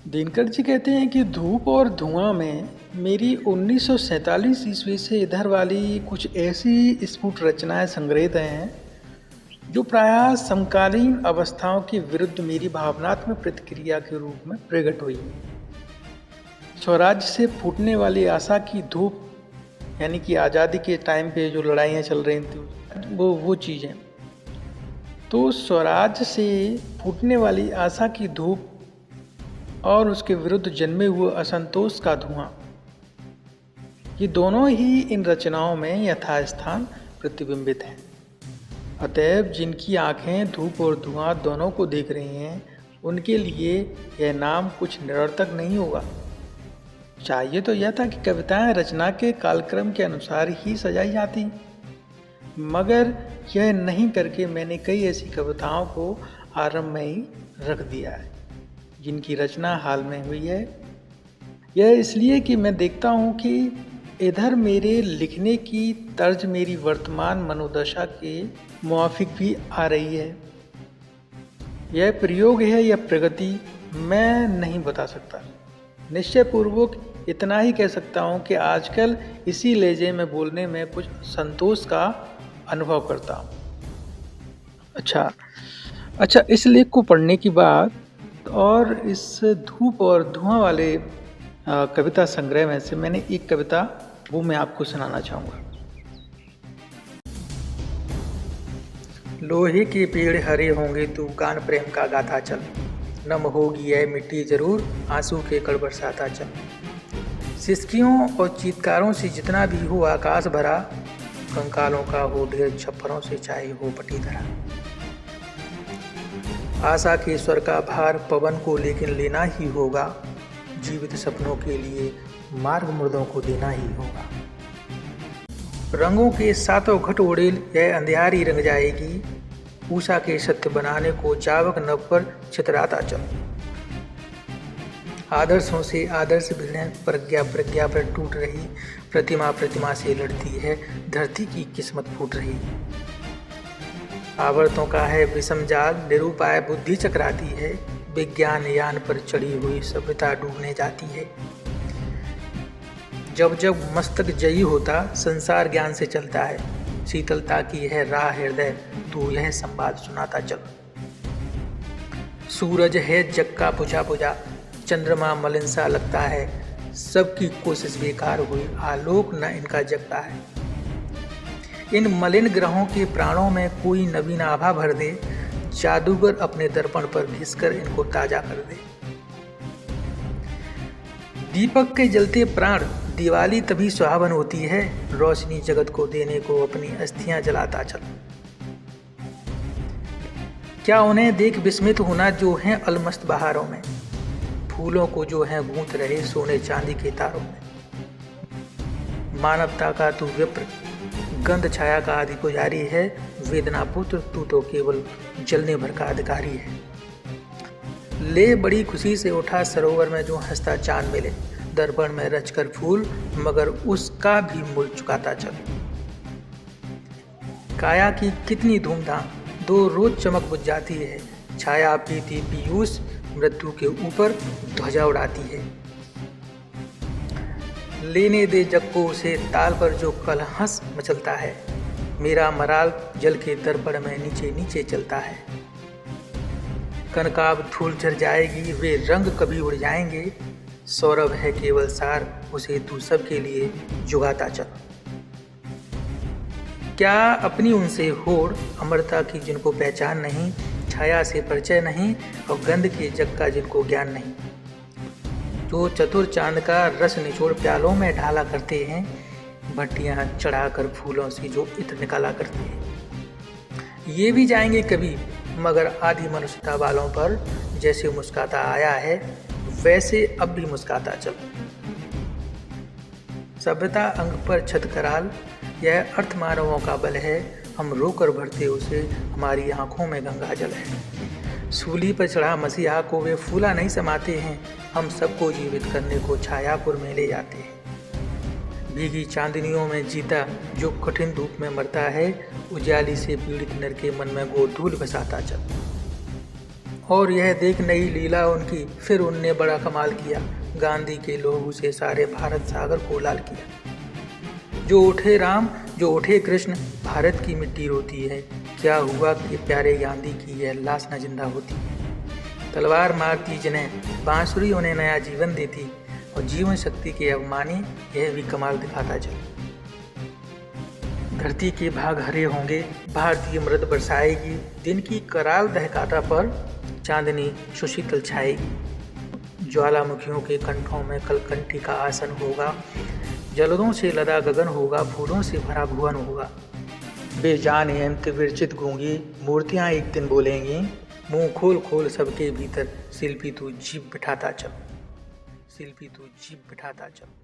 दिनकर जी कहते हैं कि धूप और धुआं में मेरी 1947 ईस्वी से इधर वाली कुछ ऐसी स्फुट रचनाएं संग्रहित हैं जो प्रायः समकालीन अवस्थाओं के विरुद्ध मेरी भावनात्मक प्रतिक्रिया के रूप में प्रकट हुई। स्वराज्य से फूटने वाली आशा की धूप, यानी कि आज़ादी के टाइम पे जो लड़ाइयाँ चल रही थी वो चीज़ें। तो स्वराज्य से फूटने वाली आशा की धूप और उसके विरुद्ध जन्मे हुए असंतोष का धुआं, ये दोनों ही इन रचनाओं में यथास्थान प्रतिबिंबित हैं। अतएव जिनकी आंखें धूप और धुआं दोनों को देख रही हैं, उनके लिए यह नाम कुछ निरर्थक नहीं होगा। चाहिए तो यह था कि कविताएं रचना के कालक्रम के अनुसार ही सजाई जाती, मगर यह नहीं करके मैंने कई ऐसी कविताओं को आरंभ में ही रख दिया है जिनकी रचना हाल में हुई है। यह इसलिए कि मैं देखता हूँ कि इधर मेरे लिखने की तर्ज मेरी वर्तमान मनोदशा के मुआफिक भी आ रही है। यह प्रयोग है या प्रगति, मैं नहीं बता सकता। निश्चय पूर्वक इतना ही कह सकता हूँ कि आजकल इसी लहजे में बोलने में कुछ संतोष का अनुभव करता हूँ। अच्छा, इस लेख को पढ़ने के बाद और इस धूप और धुआं वाले कविता संग्रह में से मैंने एक कविता वो मैं आपको सुनाना चाहूँगा। लोहे के पेड़ हरे होंगे तू गान प्रेम का गाथा चल, नम होगी यह मिट्टी जरूर आंसू के कण बरसाता चल। सिसकियों और चीत्कारों से जितना भी हो आकाश भरा, कंकालों का हो ढेर छप्परों से चाहे हो पटी धरा। आशा के स्वर का भार पवन को लेकिन लेना ही होगा, जीवित सपनों के लिए मार्ग मुर्दों को देना ही होगा। रंगों के सातों घट उड़ेल यह अंधियारी रंग जाएगी, उषा के सत्य बनाने को चावक नभ पर छितराता चल। आदर्शों से आदर्श भिड़ने प्रज्ञा प्रज्ञा पर टूट रही, प्रतिमा प्रतिमा से लड़ती है, धरती की किस्मत फूट रही। आवर्तों का है विषम जाल, निरूपाय बुद्धि चकराती है, विज्ञान यान पर चढ़ी हुई सभ्यता डूबने जाती है। जब जब मस्तक जयी होता संसार ज्ञान से चलता है, शीतलता की है राह हृदय तू यह संवाद सुनाता चल। सूरज है जग का बुझा बुझा, चंद्रमा मलिन सा लगता है, सबकी कोशिश बेकार हुई आलोक न इनका जगता है। इन मलिन ग्रहों के प्राणों में कोई नवीन आभा भर दे, जादूगर अपने दर्पण पर घिसकर इनको ताजा कर दे। दीपक के जलते प्राण दिवाली तभी सुहावन होती है, रोशनी जगत को देने को अपनी अस्थियां जलाता चल। क्या उन्हें देख विस्मित होना जो हैं अलमस्त बहारों में, फूलों को जो हैं गूंथ रहे सोने चांदी के तारों में। मानवता का तू विप्र गंध छाया का आदि पुजारी है, वेदना पुत्र तू तो केवल जलने भर का अधिकारी है। ले बड़ी खुशी से उठा सरोवर में जो हंसता चांद मिले, दर्पण में रचकर फूल मगर उसका भी मूल चुकाता चल। काया की कितनी धूमधाम, दो रोज चमक बुझ जाती है, छाया पीती पीयूष मृत्यु के ऊपर ध्वजा उड़ाती है। लेने दे जग को उसे ताल पर जो कल हंस मचलता है, मेरा मराल जल के दर्पण में नीचे नीचे चलता है। कनकाब धूल झर जाएगी वे रंग कभी उड़ जाएंगे, सौरभ है केवल सार उसे तू सबके लिए जुगाता चल। क्या अपनी उनसे होड़ अमरता की जिनको पहचान नहीं, छाया से परिचय नहीं और गंध के जग का जिनको ज्ञान नहीं। जो चतुर चांद का रस निचोड़ प्यालों में ढाला करते हैं, भट्टियां चढ़ाकर फूलों से जो इत्र निकाला करते हैं। ये भी जाएंगे कभी मगर आधी मनुष्यता वालों पर, जैसे मुस्काता आया है वैसे अब भी मुस्काता चल। सभ्यता अंग पर छत कराल यह अर्थ मानवों का बल है, हम रोकर भरते उसे हमारी आंखों में गंगा जल है। सूली पर चढ़ा मसीहा को वे फूला नहीं समाते हैं, हम सबको जीवित करने को छायापुर में ले जाते हैं। भीगी चांदनियों में जीता जो कठिन धूप में मरता है, उजाली से पीड़ित नर के मन में गोधूल बसाता चल। और यह देख नई लीला उनकी, फिर उनने बड़ा कमाल किया। गांधी के लोगों से सारे भारत सागर को लाल किया। जो उठे राम, जो उठे कृष्ण, भारत की मिट्टी रोती है। क्या हुआ कि प्यारे गांधी की यह लाश न जिंदा होती। तलवार मारती जिन्हें, बांसुरी उन्हें नया जीवन देती, और जीवन शक्ति के अवमानी यह भी कमाल दिखाता चल। धरती के भाग हरे होंगे, भारतीय मृद बरसाएगी, दिन की कराल दहकाता पर चांदनी सुशीतल छाएगी। ज्वालामुखियों के कंठों में कलकंठी का आसन होगा, जलदों से लदा गगन होगा, फूलों से भरा भुवन होगा। बेजान यंत विरचित गूंगी मूर्तियां एक दिन बोलेंगी, मुंह खोल खोल सबके भीतर, शिल्पी तू जीभ बिठाता चल, शिल्पी तू जीभ बिठाता चल।